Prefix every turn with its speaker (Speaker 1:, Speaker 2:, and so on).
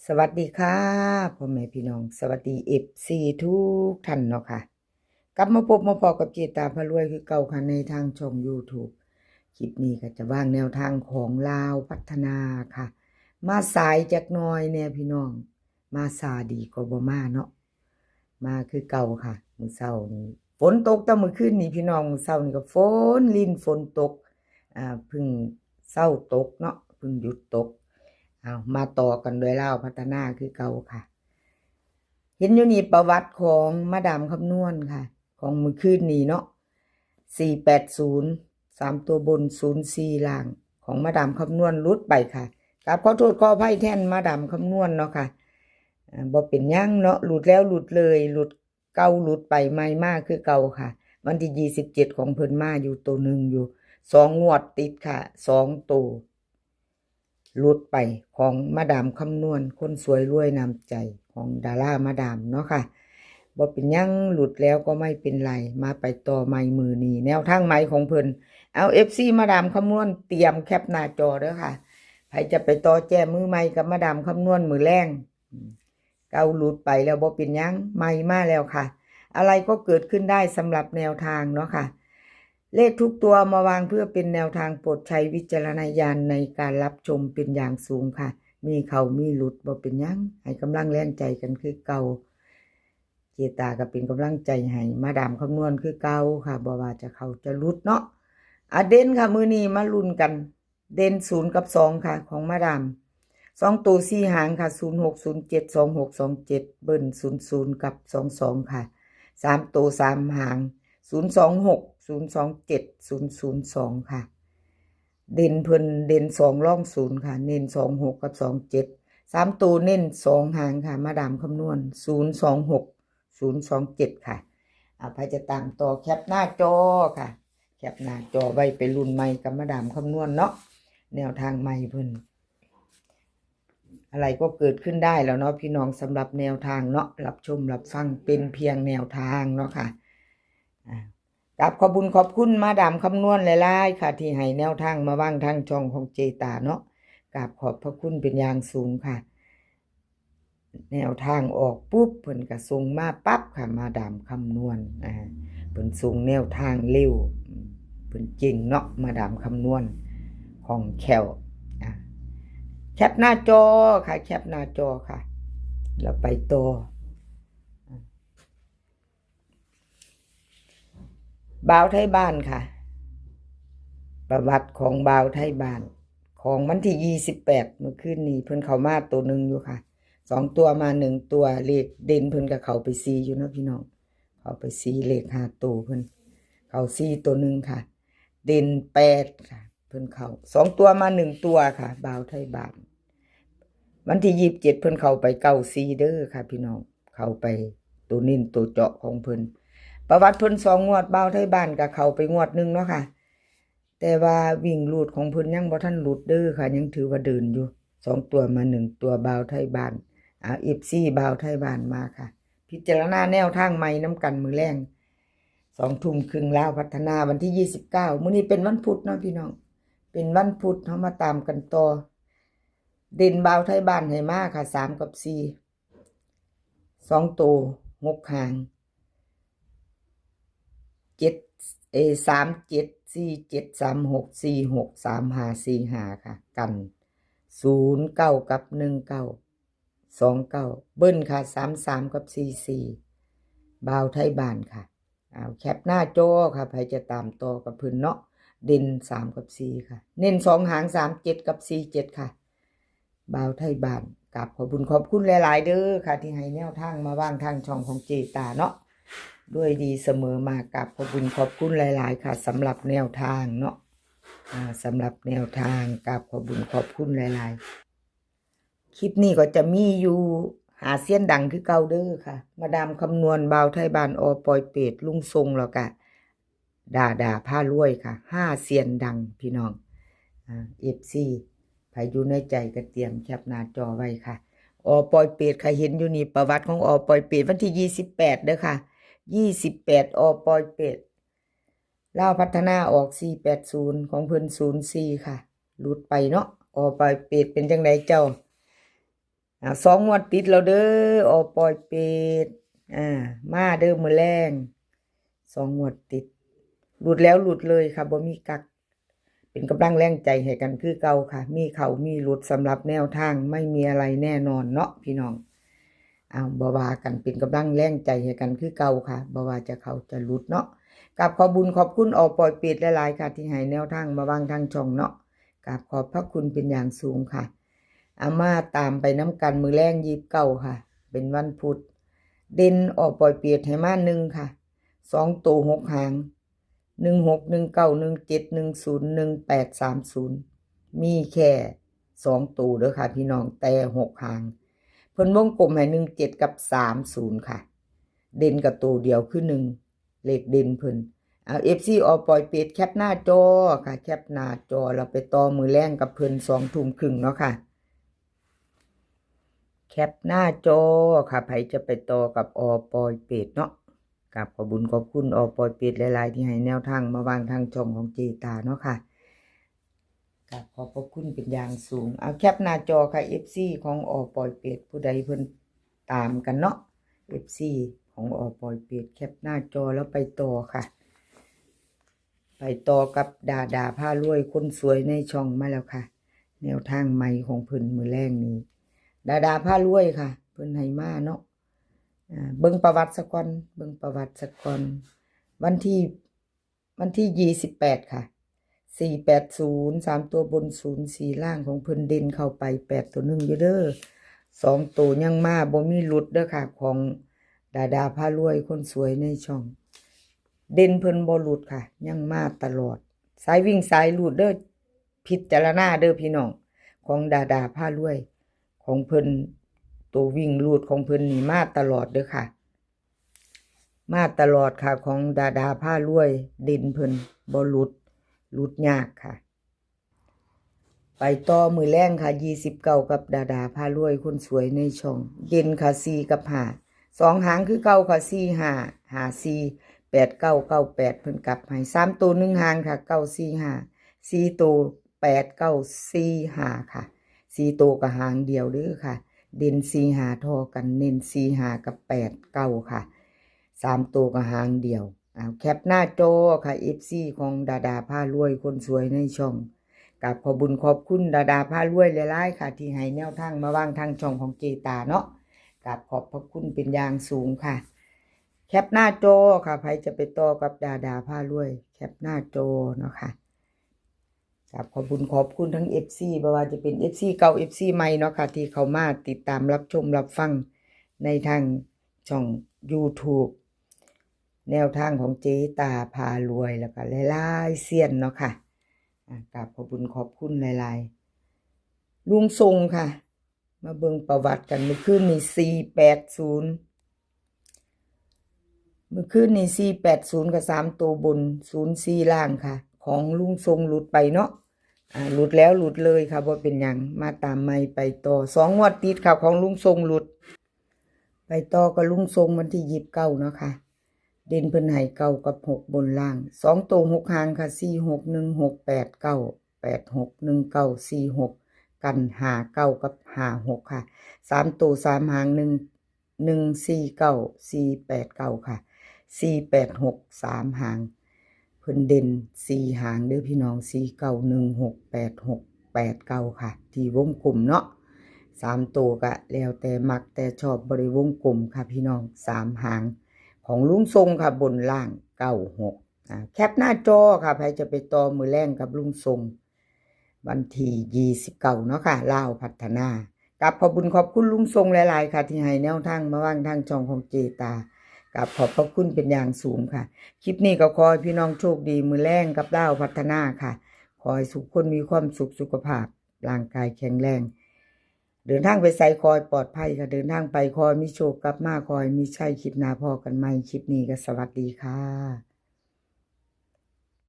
Speaker 1: สวัสดีค่ะพ่อแม่พี่น้องสวัสดีFCทุกท่านเนาะค่ะกลับมาพบมาพอกับเจตาพารวยคือเก่าค่ะในทางช่อง YouTube คลิปนี้ก็จะว่างแนวทางของลาวพัฒนาค่ะมาสายจักหน่อยเนี่ยพี่น้องมาซาดีก็บ่มาเนาะมาคือเก่าค่ะมื้อเช้านี้ฝนตกแต่มื้อคืนนี้พี่น้องมื้อเช้านี้ก็ฝนลิ้นฝนตกเพิ่งเช้าตกเนาะเพิ่งหยุดตกเอามาต่อกันโดยลาวพัฒนาคือเก่าค่ะเห็นอยู่นี่ประวัติของมาดามคำนวณค่ะของมื้อคืนนี้เนาะ480 3ตัวบน04ล่างของมาดามคำนวณหลุดไปค่ะกราบขอโทษขออภัยแทนมาดามคำนวณเนาะค่ะบ่เป็นหยังเนาะหลุดแล้วหลุดเลยหลุดเก่าหลุดไปใหม่มากคือเก่าค่ะวันที่27ของเพิ่นมาอยู่ตัวหนึ่งอยู่2งวดติดค่ะ2ตัวหลุดไปของมาดามคำนวณคนสวยรวยนำใจของดารามาดามเนาะค่ะบ่เป็นหยังหลุดแล้วก็ไม่เป็นไรมาไปต่อใหม่มือนี้แนวทางใหม่ของเพิ่นเอา FC มาดามคำนวณเตรียมแคปหน้าจอเด้อค่ะใครจะไปต่อแจมือใหม่กับมาดามคำนวณมือแรงเก่าหลุดไปแล้วบ่เป็นหยังใหม่มาแล้วค่ะอะไรก็เกิดขึ้นได้สำหรับแนวทางเนาะค่ะเลขทุกตัวมาวางเพื่อเป็นแนวทางโปรดใช้วิจารณญาณในการรับชมเป็นอย่างสูงค่ะมีเขามีหลุดบ่เป็นหยังให้กำลังแรงใจกันคือเก่าเจตาก็เป็นกำลังใจให้มาดามคำนวณคือเก่าค่ะบ่ว่าจะเขาจะหลุดเนาะเด่นค่ะมื้อนี้มาลุ้นกันเด่น0กับ2ค่ะของมาดาม2ตัว4หางค่ะ0607 2627เบิ้ล00กับ22ค่ะ3ตัว3หาง026 027 002ค่ะเด่นเพิ่นเด่น2ร่อง0ค่ะเน้น26กับ27 3ตัวเน้น2หางค่ะมาดามคำนวณ026 027ค่ะใครจะตามต่อแคปหน้าจอค่ะแคปหน้าจอไว้ไปรุ่นใหม่กับมาดามคำนวณเนาะแนวทางใหม่เพิ่นอะไรก็เกิดขึ้นได้แล้วเนาะพี่น้องสำหรับแนวทางเนาะรับชมรับฟังเป็นเพียงแนวทางเนาะค่ะกับขอบคุญขอบคุณมาดามคำนวณหลายๆค่ะที่ให้แนวทางมาวางทางช่องของเจตาเนาะกับขอบพระคุณเป็นอย่างสูงค่ะแนวทางออกปุ๊บเพิ่นก็ส่งมาปั๊บค่ะมาดามคำนวณเพิ่นส่งแนวทางเร็วเพิ่นเก่งเนาะมาดามคำนวณของแคลแคปหน้าจอค่ะแคปหน้าจอค่ะแล้วไปต่อบ่าวไทยบ้านค่ะประวัติของบ่าวไทยบ้านของวันที่28เมื่อคืนนี้เพิ่นเข้ามาตัวหนึ่งอยู่ค่ะ2ตัวมา1ตัวเลขเด่นเพิ่นกับเขาไป4อยู่นะพี่น้องเขาไป4เลข5ตัวเพิ่นเขา4ตัวหนึ่งค่ะเด่น8ค่ะเพิ่นเขา2ตัวมา1ตัวค่ะบ่าวไทยบ้านวันที่27เพิ่นเข้าไป94เด้อค่ะพี่น้องเข้าไปตัวนิ่นตัวเจาะของเพิ่นประวัติเพิ่น2งวดบ่าวไทยบ้านก็เข้าไปงวดนึงเนาะค่ะแต่ว่าวิ่งรูดของเพิ่นยังบ่ทันหลุดเด้อค่ะยังถือว่าเดินอยู่2ตัวมา1ตัวบ่าวไทยบ้านFC บ่าวไทยบ้านมาค่ะพิจารณาแนวทางใหม่น้ำกันมื้อแรง2 ทุ่มครึ่งลาวพัฒนาวันที่29มื้อนี้เป็นวันพุธเนาะพี่น้องเป็นวันพุธเฮามาตามกันต่อเด่นบ่าวไทยบ้านให้มาค่ะ3กับ4 2ตัว6หาง7 37 47 36 46 35 45ค่ะกัน09กับ19 29เบิ้ลค่ะ33กับ44บ่าวไทยบ้านค่ะแคปหน้าจอค่ะใครจะตามต่อกับเพิ่นเนาะเด่น3กับ4ค่ะเน้น2หาง37กับ47ค่ะบ่าวไทยบ้านกับขอบคุณขอบคุณหลายๆเด้อค่ะที่ให้แนวทางมาวางทางช่องของเจตาเนาะด้วยดีเสมอมากับขอบคุณขอบคุณหลายๆค่ะสำหรับแนวทางเนาะสำหรับแนวทางกับขอบคุณขอบคุณหลายๆคลิปนี้ก็จะมีอยู่หาเสี้ยนดังคือเก่าเด้อค่ะมาดามคำนวณบ่าวไทยบ้านปอยเป็ดลุงทรงแล้วก็ด่าผ้ารวยค่ะ5เสี้ยนดังพี่น้องFC ใครอยู่ในใจก็เตรียมแคปหน้าจอไว้ค่ะปอยเป็ดใครเห็นอยู่นี่ประวัติของปอยเป็ดวันที่28เด้อค่ะ28ปอยเป็ดลาวพัฒนาออก480ของเพิ่น04ค่ะหลุดไปเนาะปอยเป็ดเป็นจังไดเจ้า 2 งวดติดแล้วเด้อปล่อยเป็ดมาเด้อมื้อแลง2 งวดติดหลุดแล้วหลุดเลยค่ะบ่มีกักเป็นกำลังแรงใจให้กันคือเก่าค่ะมีเขามีหลุดสำหรับแนวทางไม่มีอะไรแน่นอนเนาะพี่น้องบ่ว่ากันเป็นกำลังแรงใจให้กันคือเก่าค่ะบ่ว่าจะเขาจะหลุดเนาะกับขอบุญขอบคุณปล่อยเป็ดหลายๆค่ะที่ให้แนวทางมาวางทางช่องเนาะกับขอบพระคุณเป็นอย่างสูงค่ะมาตามไปน้ำกันมือแรง29ค่ะเป็นวันพุธเด่นปล่อยเป็ดให้มา1ค่ะ2ตัว6หาง16 19 17 10 18 30มีแค่2ตัวเด้อค่ะพี่น้องแต่6หางเพิ่นวงกลมให้17กับ30ค่ะเด่นกับตัวเดียวคือ1เลขเด่นเพิ่นFC ปล่อยเป็ดแคปหน้าจอค่ะแคปหน้าจอเราไปต่อมือแรงกับเพิ่น2 ทุ่มครึ่งเนาะค่ะแคปหน้าจอค่ะไผจะไปต่อกับปอยเป็ดเนาะกับขอบุญขอบคุณปอยเป็ดหลายๆที่ให้แนวทางมาวางทางช่องของเจตาเนาะค่ะกับขอบพระคุณเป็นอย่างสูงแคปหน้าจอค่ะ FC ของปอยเป็ดผู้ใดเพิ่นตามกันเนาะ FC ของปอยเป็ดแคปหน้าจอแล้วไปต่อค่ะไปต่อกับดาผ้ารวยคนสวยในช่องมาแล้วค่ะแนวทางใหม่ของเพิ่นมือแรงนี้ดาผ้ารวยค่ะเพิ่นให้มาเนาะเบิ่งประวัติสักก่อนวันที่28ค่ะ480 3ตัวบน04ล่างของเพิ่นเด่นเข้าไป8ตัว1อยู่เด้อ2ตัวยังมาบ่มีหลุดเด้อค่ะของดาผ้ารวยคนสวยในช่องเด่นเพิ่นบ่หลุดค่ะยังมาตลอดสายวิ่งสายหลุดเด้อพิจารณาเด้อพี่น้องของดาผ้ารวยของเพิ่นตัววิ่งหลุดของเพิ่นนี่มาตลอดเด้อค่ะมาตลอดค่ะของดาผ้ารวยเด่นเพิ่นบ่หลุดยากค่ะไปต่อมือแรงค่ะ29กับดาผ้ารวยคนสวยในช่องเด่นค่ะ4กับ5 2หางคือเก่าค่ะ4 5 5 4 8 9 9 8เพิ่นกลับให้3ตัว1หางค่ะ9 4 5 4ตัว8 9 4 5ค่ะ4ตัวกับหางเดียวเด้อค่ะเด่น4 5ทอกันเน้น4 5กับ8 9ค่ะ3ตัวกับหางเดียวแคปหน้าจอค่ะ FC ของดาผ้ารวยคนสวยในช่องกับขอบุญขอบคุณดาผ้ารวยหลายๆค่ะที่ให้แนวทางมาวางทางช่องของเจตาเนาะกับขอบพระคุณเป็นอย่างสูงค่ะแคปหน้าจอค่ะใครจะไปต่อกับดาผ้ารวยแคปหน้าจอเนาะค่ะกับขอบคุณขอบคุณทั้ง FC บ่ว่าจะเป็น FC เก่า FC ใหม่เนาะค่ะที่เข้ามาติดตามรับชมรับฟังในทางช่อง YouTube แนวทางของเจตาพารวยแล้วก็หลายๆเซียนเนาะค่ะกับขอบคุณขอบคุณหลายๆลุงทรงค่ะมาเบิ่งประวัติกันเมื่อคืนนี้480เมื่อคืนนี้480กับ3ตัวบน04ล่างค่ะของลุงทรงหลุดไปเนาะหลุดแล้วหลุดเลยค่ะบ่เป็นหยังมาตามใหม่ไปต่อ2 งวดติดค่ะของลุงทรงหลุดไปต่อกับลุงทรงวันที่29เนาะค่ะเด่นเพิ่นให้9กับ6บนล่าง2ตัว6หางค่ะ4 6 1 6 8 9 8 6 1 9 4 6กัน5 9กับ5 6ค่ะ3ตัว3หาง1 1 4 9 4 8 9ค่ะ4 8 6 3หางเพิ่นเด่น4หางเด้อพี่น้อง4 9 1 6 8 6 8 9ค่ะที่วงกลมเนาะ3ตัวก็แล้วแต่มักแต่ชอบบริวงกลมค่ะพี่น้อง3หางของลุงทรงค่ะบนล่าง96แคปหน้าจอค่ะใครจะไปต่อมือแรงกับลุงทรงวันที่29เนาะค่ะลาวพัฒนากับขอบคุญขอบคุณลุงทรงหลายๆค่ะที่ให้แนวทางมาวางทางช่องของเจตากับขอบพระคุณเป็นอย่างสูงค่ะคลิปนี้ก็ขอให้พี่น้องโชคดีมือแรงกับลาวพัฒนาค่ะขอให้ทุกคนมีความสุขสุขภาพร่างกายแข็งแรงเดินทางไปไสคอยปลอดภัยค่ะเดินทางไปคอยมีโชคกลับมาคอยมีชัยคลิปหน้าพอกันใหม่คลิปนี้ก็สวัสดีค่ะ